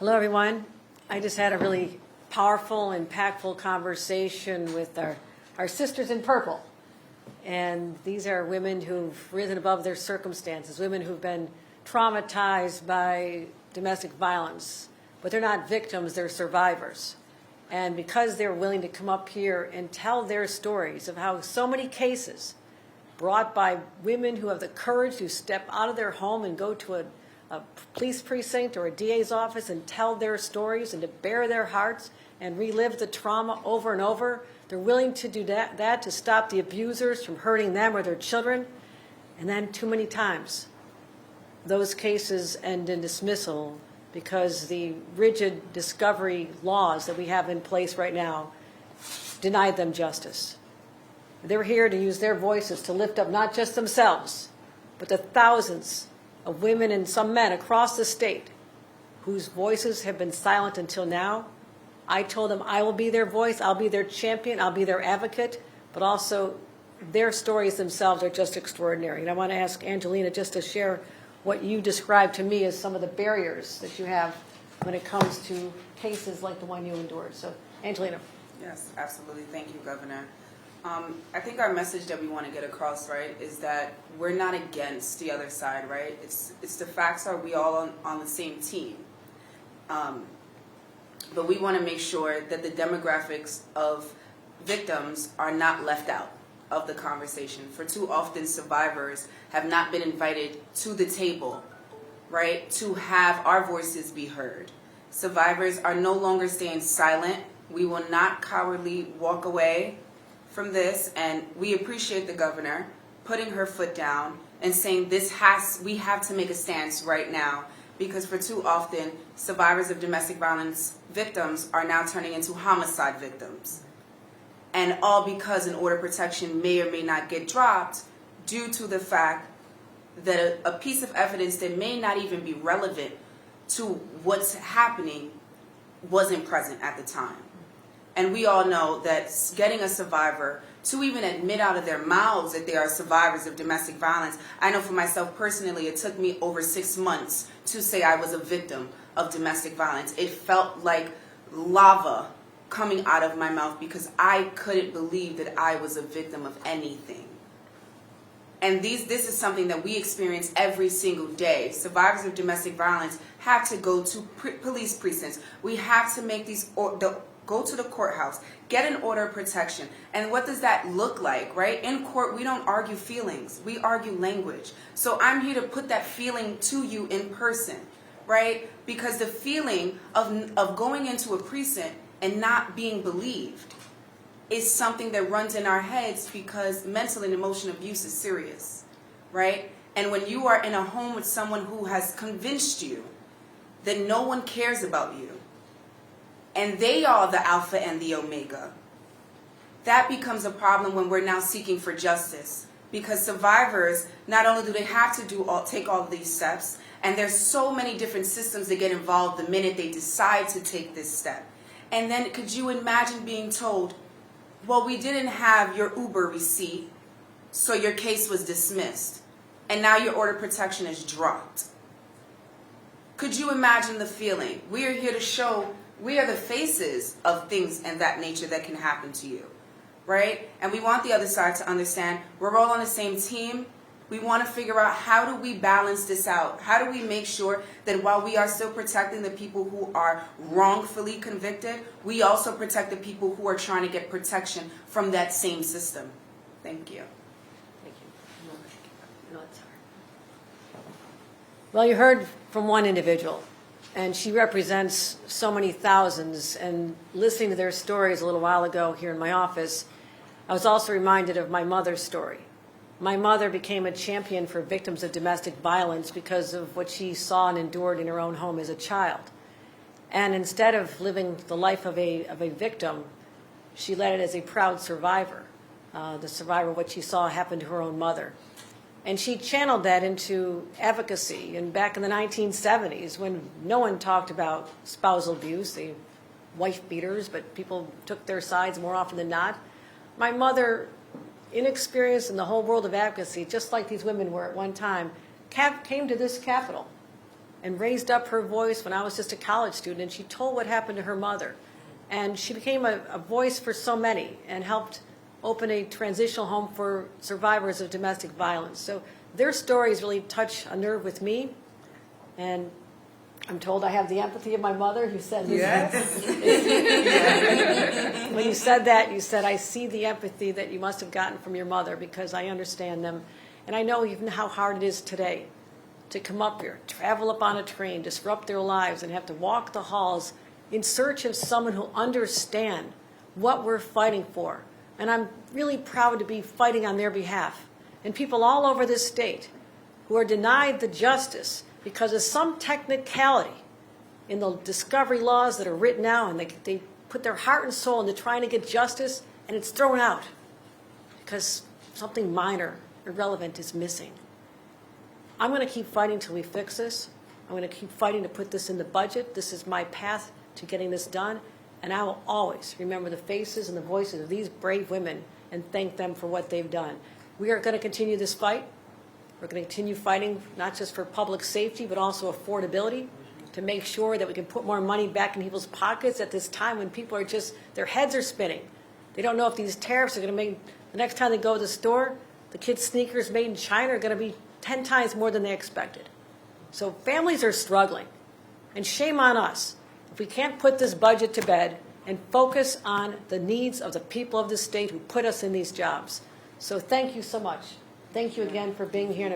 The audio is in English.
Hello, everyone. I just had a really powerful, impactful conversation with our sisters in purple. And these are women who've risen above their circumstances, women who've been traumatized by domestic violence. But they're not victims, they're survivors. And because they're willing to come up here and tell their stories of how so many cases brought by women who have the courage to step out of their home and go to a police precinct or a DA's office and tell their stories and to bare their hearts and relive the trauma over and over. They're willing to do that to stop the abusers from hurting them or their children. And then too many times, those cases end in dismissal because the rigid discovery laws that we have in place right now deny them justice. They're here to use their voices to lift up not just themselves, but the thousands of women and some men across the state whose voices have been silent until now. I told them I will be their voice, I'll be their champion, I'll be their advocate, but also their stories themselves are just extraordinary. And I want to ask Angelina just to share what you described to me as some of the barriers that you have when it comes to cases like the one you endured. So, Angelina. Yes, absolutely. Thank you, Governor. I think our message that we want to get across, right, is that we're not against the other side, right? It's the facts are we all on the same team. But we want to make sure that the demographics of victims are not left out of the conversation. For too often, survivors have not been invited to the table, right, to have our voices be heard. Survivors are no longer staying silent. We will not cowardly walk away from this, and we appreciate the governor putting her foot down and saying we have to make a stance right now, because for too often survivors of domestic violence victims are now turning into homicide victims, and all because an order of protection may or may not get dropped due to the fact that a piece of evidence that may not even be relevant to what's happening wasn't present at the time. And we all know that getting a survivor to even admit out of their mouths that they are survivors of domestic violence, I know for myself personally, it took me over 6 months to say I was a victim of domestic violence. It felt like lava coming out of my mouth because I couldn't believe that I was a victim of anything. And this is something that we experience every single day. Survivors of domestic violence have to go to police precincts. We have to make go to the courthouse, get an order of protection. And what does that look like, right? In court, we don't argue feelings. We argue language. So I'm here to put that feeling to you in person, right? Because the feeling of going into a precinct and not being believed is something that runs in our heads because mental and emotional abuse is serious, right? And when you are in a home with someone who has convinced you that no one cares about you, and they are the alpha and the omega, that becomes a problem when we're now seeking for justice. Because survivors, not only do they have to take all of these steps, and there's so many different systems that get involved the minute they decide to take this step. And then could you imagine being told, well, we didn't have your Uber receipt, so your case was dismissed, and now your order of protection is dropped. Could you imagine the feeling? We are here to show we are the faces of things and that nature that can happen to you, right? And we want the other side to understand we're all on the same team. We want to figure out, how do we balance this out? How do we make sure that while we are still protecting the people who are wrongfully convicted, we also protect the people who are trying to get protection from that same system? Thank you. Thank you. No, it's hard. Well, you heard from one individual, and she represents so many thousands. And listening to their stories a little while ago here in my office, I was also reminded of my mother's story. My mother became a champion for victims of domestic violence because of what she saw and endured in her own home as a child. And instead of living the life of a victim, she led it as a proud survivor, the survivor of what she saw happen to her own mother. And she channeled that into advocacy. And back in the 1970s, when no one talked about spousal abuse, the wife beaters, but people took their sides more often than not, my mother, inexperienced in the whole world of advocacy, just like these women were at one time, came to this Capitol and raised up her voice when I was just a college student, and she told what happened to her mother. And she became a voice for so many and helped open a transitional home for survivors of domestic violence. So their stories really touch a nerve with me. And I'm told I have the empathy of my mother, who said this. Yes. When you said that, you said, I see the empathy that you must have gotten from your mother, because I understand them. And I know even how hard it is today to come up here, travel up on a train, disrupt their lives, and have to walk the halls in search of someone who understands what we're fighting for. And I'm really proud to be fighting on their behalf. And people all over this state who are denied the justice because of some technicality in the discovery laws that are written now, and they put their heart and soul into trying to get justice, and it's thrown out because something minor, irrelevant is missing. I'm going to keep fighting till we fix this. I'm going to keep fighting to put this in the budget. This is my path to getting this done, and I will always remember the faces and the voices of these brave women and thank them for what they've done. We are going to continue this fight. We're going to continue fighting not just for public safety, but also affordability, to make sure that we can put more money back in people's pockets at this time when people are just, their heads are spinning. They don't know if these tariffs are going to make, the next time they go to the store, the kids' sneakers made in China are going to be 10 times more than they expected. So families are struggling. And shame on us if we can't put this budget to bed and focus on the needs of the people of this state who put us in these jobs. So thank you so much. Thank you again for being here.